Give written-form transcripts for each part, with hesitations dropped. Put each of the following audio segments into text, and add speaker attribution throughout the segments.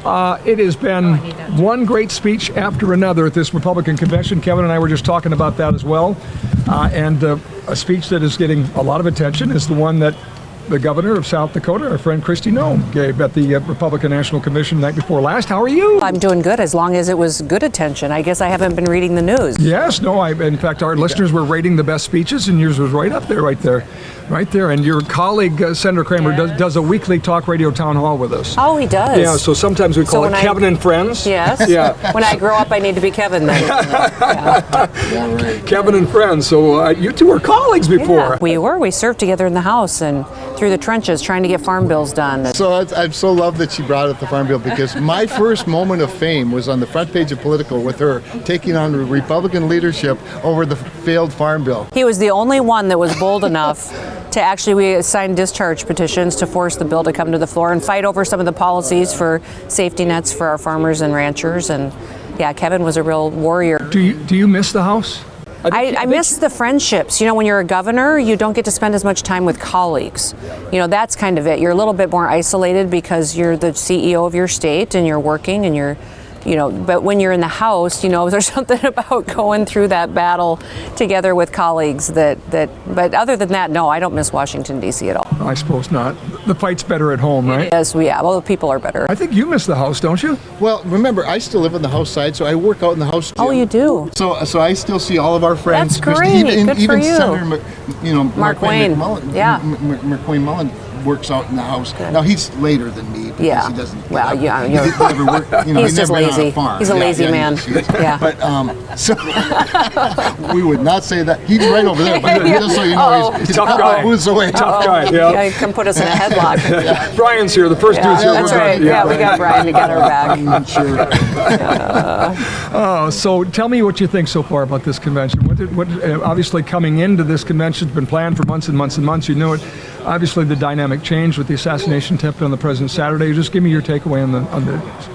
Speaker 1: It has been one great speech after another at this Republican convention. Kevin and I were just talking about that as well. And a speech that is getting a lot of attention is the one that the governor of South Dakota, our friend Kristi Noem, gave at the Republican National Convention the night before last. How are you?
Speaker 2: I'm doing good, as long as it was good attention. I guess I haven't been reading the news.
Speaker 1: Yes, no, in fact, our listeners were rating the best speeches, and yours was right up there, right there. And your colleague, Senator Cramer, does a weekly talk radio town hall with us.
Speaker 2: Oh, he does?
Speaker 1: Yeah, so sometimes we call it Kevin and Friends.
Speaker 2: Yes?
Speaker 1: Yeah.
Speaker 2: When I grow up, I need to be Kevin then.
Speaker 1: Kevin and Friends. So you two were colleagues before.
Speaker 2: Yeah, we were. We served together in the House and through the trenches trying to get farm bills done.
Speaker 3: So I'm so loved that she brought up the farm bill, because my first moment of fame was on the front page of Political with her taking on Republican leadership over the failed farm bill.
Speaker 2: He was the only one that was bold enough to actually sign discharge petitions to force the bill to come to the floor and fight over some of the policies for safety nets for our farmers and ranchers. And yeah, Kevin was a real warrior.
Speaker 1: Do you miss the House?
Speaker 2: I miss the friendships. You know, when you're a governor, you don't get to spend as much time with colleagues. You know, that's kind of it. You're a little bit more isolated because you're the CEO of your state and you're working and you're, you know, but when you're in the House, you know, there's something about going through that battle together with colleagues but other than that, no, I don't miss Washington, D.C. at all.
Speaker 1: I suppose not. The fight's better at home, right?
Speaker 2: Yes, well, the people are better.
Speaker 1: I think you miss the House, don't you?
Speaker 3: Well, remember, I still live on the House side, so I work out in the House gym.
Speaker 2: Oh, you do?
Speaker 3: So I still see all of our friends.
Speaker 2: That's great. Good for you.
Speaker 3: Senator,
Speaker 2: Marquayne
Speaker 3: McMullen,
Speaker 2: yeah.
Speaker 3: McQueen Mullen works out in the House.
Speaker 2: Good.
Speaker 3: Now, he's later than me because
Speaker 2: Yeah.
Speaker 3: he doesn't.
Speaker 2: Well, yeah,
Speaker 3: he never worked,
Speaker 2: he's just
Speaker 3: never been on
Speaker 2: lazy.
Speaker 3: a farm.
Speaker 2: He's a lazy man.
Speaker 3: Yeah. But so we would not say that. He's right over there. But just so you know, he's a
Speaker 1: tough guy.
Speaker 3: Who's away?
Speaker 1: Tough guy. Yeah.
Speaker 2: He can put us in a headlock.
Speaker 1: Yeah. Brian's here. The first dude's here.
Speaker 2: That's right. Yeah, we got Brian to get our back.
Speaker 3: I'm sure.
Speaker 1: So tell me what you think so far about this convention. Obviously coming into this convention has been planned for months and months and months. You know it. Obviously the dynamic changed with the assassination attempt on the president Saturday. Just give me your takeaway on the.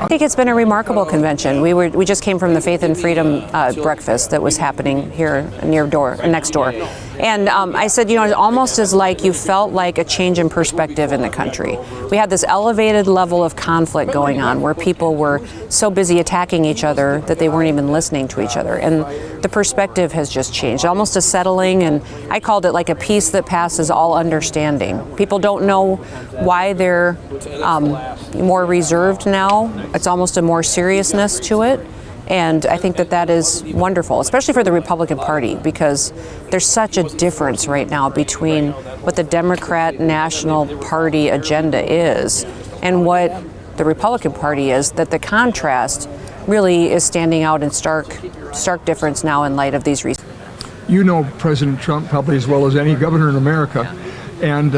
Speaker 2: I think it's been a remarkable convention. We just came from the Faith and Freedom breakfast that was happening here next door. And I said, you know, it's almost as like you felt like a change in perspective in the country. We had this elevated level of conflict going on where people were so busy attacking each other that they weren't even listening to each other. And the perspective has just changed, almost a settling, and I called it like a peace that passes all understanding. People don't know why they're more reserved now. It's almost a more seriousness to it. And I think that is wonderful, especially for the Republican Party, because there's such a difference right now between what the Democrat National Party agenda is and what the Republican Party is, that the contrast really is standing out in stark difference now in light of these reasons.
Speaker 1: You know President Trump probably as well as any governor in America. And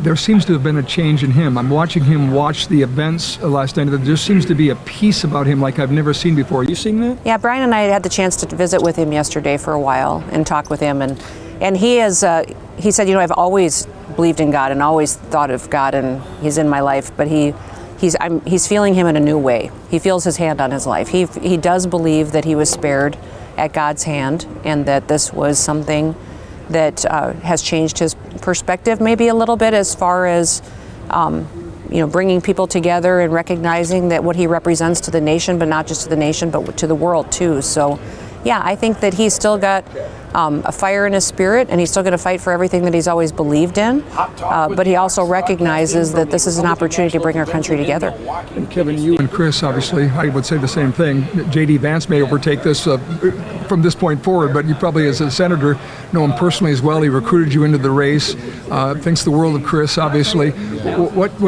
Speaker 1: there seems to have been a change in him. I'm watching him watch the events last night. There just seems to be a peace about him like I've never seen before. Are you seeing that?
Speaker 2: Yeah, Brian and I had the chance to visit with him yesterday for a while and talk with him. And he said, you know, I've always believed in God and always thought of God, and he's in my life, but he's feeling him in a new way. He feels his hand on his life. He does believe that he was spared at God's hand and that this was something that has changed his perspective maybe a little bit as far as bringing people together and recognizing that what he represents to the nation, but not just to the nation, but to the world too. So yeah, I think that he's still got a fire in his spirit, and he's still going to fight for everything that he's always believed in. But he also recognizes that this is an opportunity to bring our country together.
Speaker 1: And Kevin, you and Chris, obviously, I would say the same thing. J.D. Vance may overtake this from this point forward, but you probably, as a senator, know him personally as well. He recruited you into the race. Thinks the world of Chris, obviously. What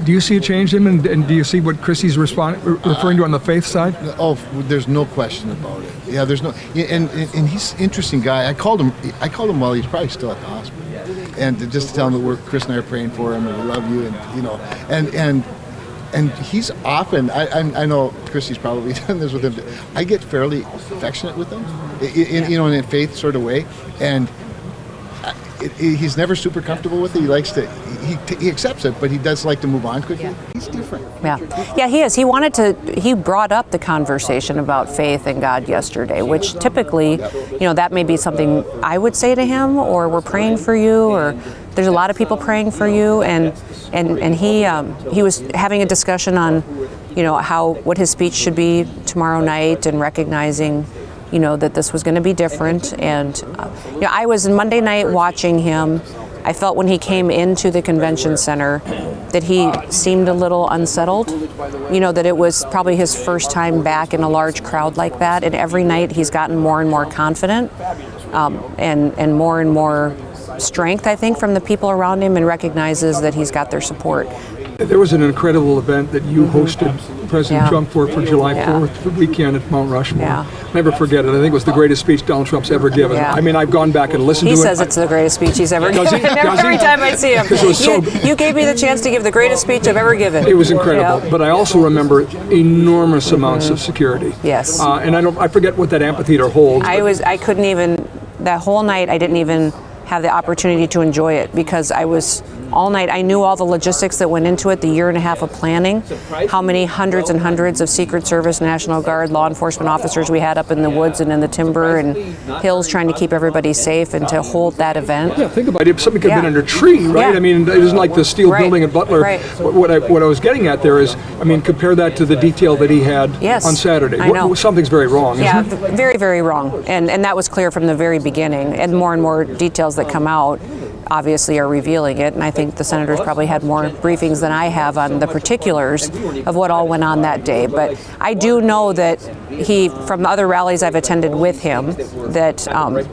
Speaker 1: do you see a change in him, and do you see what Kristi's referring to on the faith side?
Speaker 3: Oh, there's no question about it. Yeah, there's no, and he's an interesting guy. I called him while he's probably still at the hospital, and just to tell him that Chris and I are praying for him, and we love you, and and he's often. I know Kristi's probably done this with him. I get fairly affectionate with him, in a faith sort of way, and he's never super comfortable with it. He likes to. He accepts it, but he does like to move on quickly. Yeah. He's different.
Speaker 2: Yeah, he is. He brought up the conversation about faith and God yesterday, which typically, that may be something I would say to him, or we're praying for you, or there's a lot of people praying for you, and he was having a discussion on what his speech should be tomorrow night, and recognizing, that this was going to be different. And I was Monday night watching him. I felt when he came into the convention center that he seemed a little unsettled, that it was probably his first time back in a large crowd like that. And every night he's gotten more and more confident, and more strength, I think, from the people around him, and recognizes that he's got their support.
Speaker 1: There was an incredible event that you hosted President Trump for July 4th weekend at Mount Rushmore. Never forget it. I think it was the greatest speech Donald Trump's ever given. I mean, I've gone back and listened to it.
Speaker 2: He says it's the greatest speech he's ever given. Every time I see him. You gave me the chance to give the greatest speech I've ever given.
Speaker 1: It was incredible. But I also remember enormous amounts of security.
Speaker 2: Yes.
Speaker 1: And I forget what that amphitheater holds.
Speaker 2: I couldn't even, that whole night I didn't even have the opportunity to enjoy it, because I was all night. I knew all the logistics that went into it, the year and a half of planning, how many hundreds and hundreds of Secret Service, National Guard, law enforcement officers we had up in the woods and in the timber and hills trying to keep everybody safe, and to hold that event.
Speaker 1: Yeah, think about it. Something could have been under a tree, right? I mean, it isn't like the steel building in Butler. What I was getting at there is, compare that to the detail that he had on Saturday.
Speaker 2: I know.
Speaker 1: Something's very wrong, isn't it?
Speaker 2: Very, very wrong. And that was clear from the very beginning. And more details that come out obviously are revealing it, and I think the senators probably had more briefings than I have on the particulars of what all went on that day. But I do know that from other rallies I've attended with him, that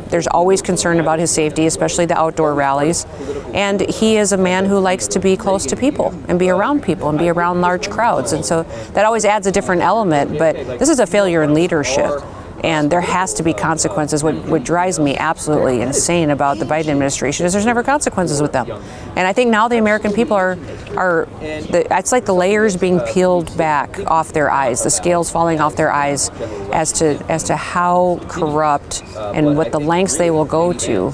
Speaker 2: there's always concern about his safety, especially the outdoor rallies. And he is a man who likes to be close to people and be around people and be around large crowds. And so that always adds a different element. But this is a failure in leadership. And there has to be consequences. What drives me absolutely insane about the Biden administration is there's never consequences with them. And I think now the American people it's like the layers being peeled back off their eyes, the scales falling off their eyes as to how corrupt and what the lengths they will go to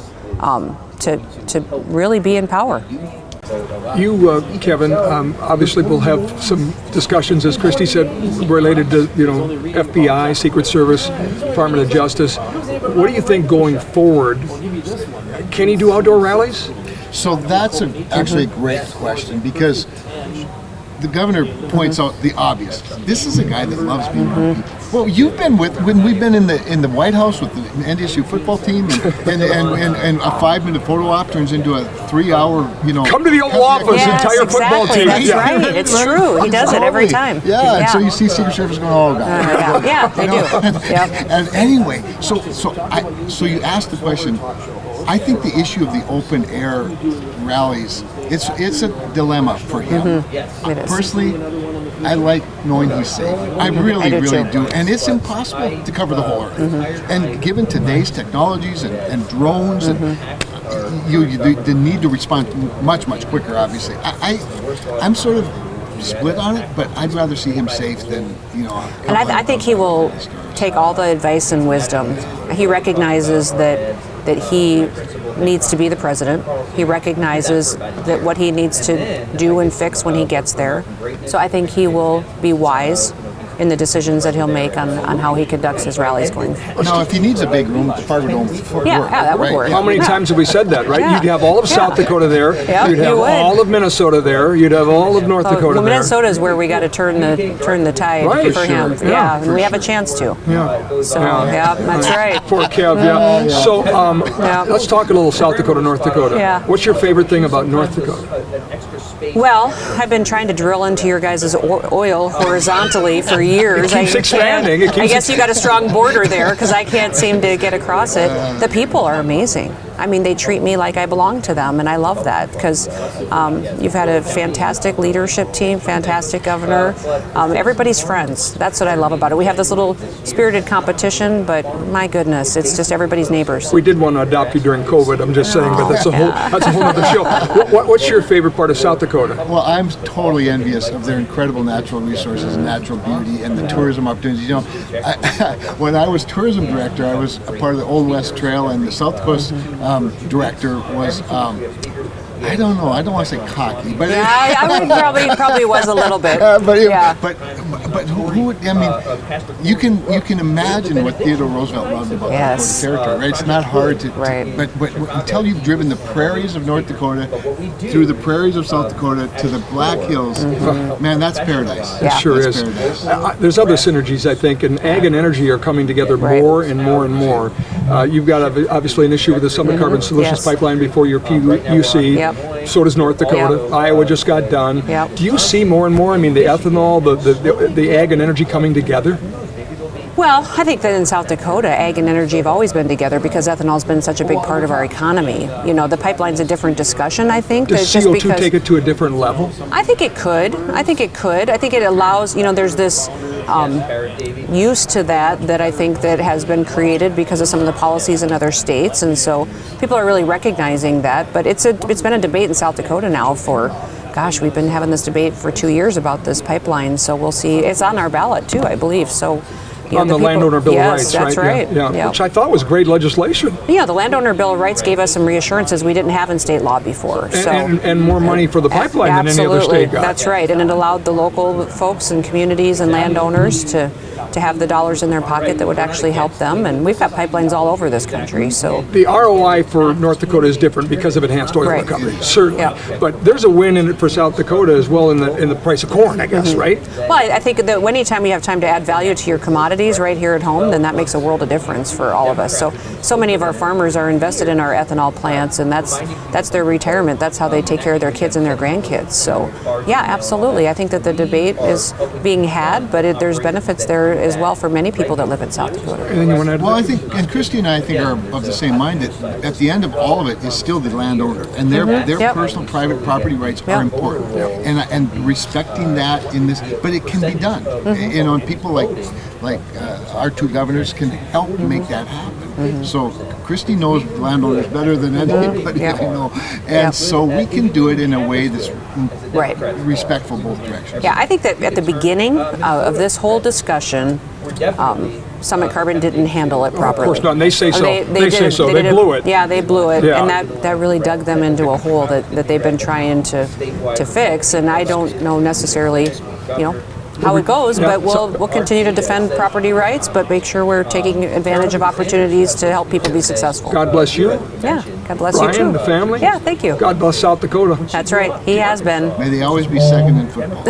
Speaker 2: really be in power.
Speaker 1: You, Kevin, obviously will have some discussions, as Kristi said, related to FBI, Secret Service, Department of Justice. What do you think going forward? Can he do outdoor rallies?
Speaker 3: So that's actually a great question, because the governor points out the obvious. This is a guy that loves being around people. Well, you've been when we've been in the White House with the NDSU football team, and a 5-minute photo op turns into a 3-hour,
Speaker 1: Come to the Oval Office, entire football team.
Speaker 2: That's right. It's true. He does it every time.
Speaker 3: Yeah. And so you see Secret Service going, oh God.
Speaker 2: They do.
Speaker 3: And anyway, so you asked the question. I think the issue of the open air rallies, it's a dilemma for him.
Speaker 2: It is.
Speaker 3: Personally, I like knowing he's safe. I really do. And it's impossible to cover the whole earth. And given today's technologies and drones, and the need to respond much, much quicker, obviously. I'm sort of split on it, but I'd rather see him safe than,
Speaker 2: And I think he will take all the advice and wisdom. He recognizes that he needs to be the president. He recognizes that what he needs to do and fix when he gets there. So I think he will be wise in the decisions that he'll make on how he conducts his rallies going forward.
Speaker 3: Now, if he needs a big room, the Fargo Dome would work.
Speaker 2: That would work.
Speaker 1: How many times have we said that, right? You'd have all of South Dakota there. You'd have all of Minnesota there. You'd have all of North Dakota there.
Speaker 2: Minnesota is where we got to turn the tide for him. And we have a chance to. So, that's right.
Speaker 1: Poor Kev, So, let's talk a little South Dakota, North Dakota. What's your favorite thing about North Dakota?
Speaker 2: Well, I've been trying to drill into your guys' oil horizontally for years.
Speaker 1: It keeps expanding.
Speaker 2: I guess you got a strong border there, because I can't seem to get across it. The people are amazing. I mean, they treat me like I belong to them, and I love that, because you've had a fantastic leadership team, fantastic governor. Everybody's friends. That's what I love about it. We have this little spirited competition, but my goodness, it's just everybody's neighbors.
Speaker 1: We did want to adopt you during COVID, I'm just saying, but that's a whole other show. What's your favorite part of South Dakota?
Speaker 3: Well, I'm totally envious of their incredible natural resources and natural beauty and the tourism opportunities. When I was tourism director, I was a part of the Old West Trail, and the South Coast director was, I don't know, I don't want to say cocky, but
Speaker 2: I would probably was a little bit.
Speaker 3: but who would, I mean, you can imagine what Theodore Roosevelt loved about
Speaker 2: Yes.
Speaker 3: Dakota territory, right? It's not hard to,
Speaker 2: Right.
Speaker 3: but until you've driven the prairies of North Dakota, through the prairies of South Dakota to the Black Hills, man, that's paradise.
Speaker 1: It sure
Speaker 3: That's
Speaker 1: is.
Speaker 3: paradise.
Speaker 1: There's other synergies, I think, and ag and energy are coming together
Speaker 2: Right.
Speaker 1: more and more and more. You've got obviously an issue with the Summit Carbon Solutions
Speaker 2: Yes.
Speaker 1: pipeline before your PUC.
Speaker 2: Yep.
Speaker 1: So does North Dakota.
Speaker 2: Yep.
Speaker 1: Iowa just got done.
Speaker 2: Yep.
Speaker 1: Do you see more and more? I mean, the ethanol, the ag and energy coming together.
Speaker 2: Well, I think that in South Dakota, ag and energy have always been together because ethanol's been such a big part of our economy. You know, the pipeline's a different discussion, I think.
Speaker 1: Does
Speaker 2: just
Speaker 1: CO2
Speaker 2: because
Speaker 1: take it to a different level?
Speaker 2: I think it could. I think it allows, you know, there's this use to that I think that has been created because of some of the policies in other states, and so people are really recognizing that. But it's been a debate in South Dakota now for, gosh, we've been having this debate for 2 years about this pipeline, so we'll see. It's on our ballot too, I believe. So. You know,
Speaker 1: On the
Speaker 2: people,
Speaker 1: Landowner Bill of
Speaker 2: yes,
Speaker 1: Rights,
Speaker 2: that's right.
Speaker 1: Yeah. Which I thought was great legislation.
Speaker 2: Yeah, the Landowner Bill of Rights gave us some reassurances we didn't have in state law before. So
Speaker 1: And more money for the pipeline than any other
Speaker 2: absolutely,
Speaker 1: state got.
Speaker 2: that's right, and it allowed the local folks and communities and landowners to have the dollars in their pocket that would actually help them. And we've got pipelines all over this country. So
Speaker 1: The ROI for North Dakota is different because of enhanced oil
Speaker 2: Right.
Speaker 1: recovery, certainly.
Speaker 2: Yeah.
Speaker 1: But there's a win in it for South Dakota as well in the price of corn, I guess, right?
Speaker 2: well, I think that anytime you have time to add value to your commodities right here at home, then that makes a world of difference for all of us. So many of our farmers are invested in our ethanol plants, and that's their retirement. That's how they take care of their kids and their grandkids. So, yeah, absolutely. I think that the debate is being had, but there's benefits there as well for many people that live in South Dakota.
Speaker 1: Anything you want to add?
Speaker 3: Well, I think, and Kristi and I think are of the same mind that at the end of all of it is still the landowner, and their
Speaker 2: Yep.
Speaker 3: personal private property rights
Speaker 2: Yep.
Speaker 3: are important, and respecting that in this, but it can be done. You know, and people like our two governors can help make that happen. So Kristi knows landowners better than anybody
Speaker 2: Yep.
Speaker 3: I know, and so we can do it in a way that's
Speaker 2: Right.
Speaker 3: respectful both directions.
Speaker 2: Yeah, I think that at the beginning of this whole discussion, Summit Carbon didn't handle it properly.
Speaker 1: course not, and they say so. They say so. They
Speaker 2: didn't-
Speaker 1: blew it.
Speaker 2: Yeah, they blew it,
Speaker 1: Yeah.
Speaker 2: and that really dug them into a hole that they've been trying to fix. And I don't know necessarily, you know, how it goes,
Speaker 1: Yeah,
Speaker 2: but we'll continue to defend property rights, but make sure we're taking advantage of opportunities to help people be successful.
Speaker 1: God bless you,
Speaker 2: Yeah, God bless
Speaker 1: Brian,
Speaker 2: you too.
Speaker 1: the family.
Speaker 2: Yeah, thank you.
Speaker 1: God bless South Dakota.
Speaker 2: That's right. He has been.
Speaker 3: May they always be second in football.